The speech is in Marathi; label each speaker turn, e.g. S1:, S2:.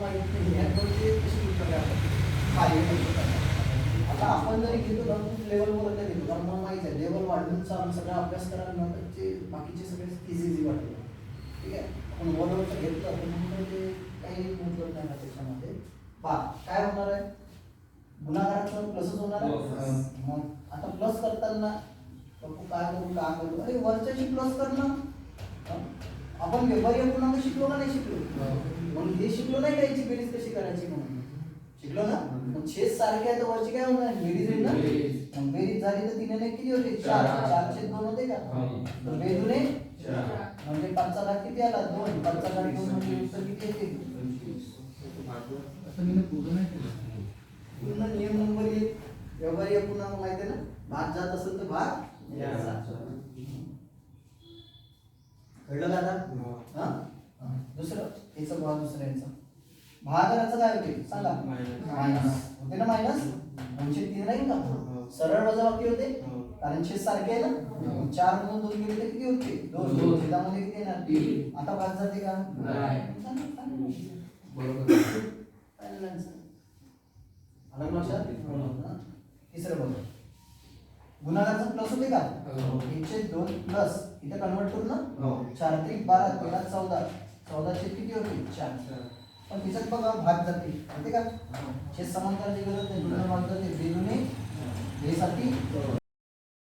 S1: माहित नाही ह्या दोनची कशी उत्तर आता आपण जरी घेतो ना लेवलवर नाही घेतो कारण मला माहिती आहे लेवल वाढवून सगळा अभ्यास करायला ना तर ते बाकीचे सगळे इझी वाटतं. ठीक आहे आपण वरवरचं घेतलं तर म्हणून ते काही महत्त्व नाही ना त्याच्यामध्ये. काय होणार आहे गुणाकाराचं प्लसच होणार आहे. मग आता प्लस करताना काय करू अरे वरच्याशी प्लस कर ना. आपण व्यवहार्य पूर्णांक शिकलो का नाही शिकलो म्हणून हे शिकलो नाही का याची बेरीज कशी करायची म्हणून शिकलो ना. मग छेद सारखे आहे तर वरची काय होणार बेरीज होईल ना. मग बेरीज झाली तर 3 ने किती होते 4 4/2 होते का तर 2 दुने 4 म्हणजे 5चा घात किती आला 2 5चा घात 2 म्हणजे उत्तर किती येते. आता मी पूर्ण नाही केलं पूर्ण नियम नंबर 1 व्यवहार्य पूर्णांक माहिती आहे ना भाग जात असेल तर भाग कळलं दादा. हां दुसरं याचं भाग दुसरं याचं भागाचं काय होते सांगा मायनस होते ना मायनस 203 राहील का सरळ वजाबाकी होते कारण छेद सारखे आहे ना 4 मधून 2 गेले तर किती होते 2 छेदामध्ये किती येणार 3. आता भाग जाते का नाही बरोबर अलग लक्षात. तिसरं बघा गुणाकाराचा प्लस होते का 1/2 प्लस इथे कन्वर्ट करू ना 4 3 12 13 14 14 चे किती होते 4 पण तिच्यात बघा भाग जाते माहिती का छेद समांतराची गरज नाही दुसरा भाग जाते 2 दुने 2 साठी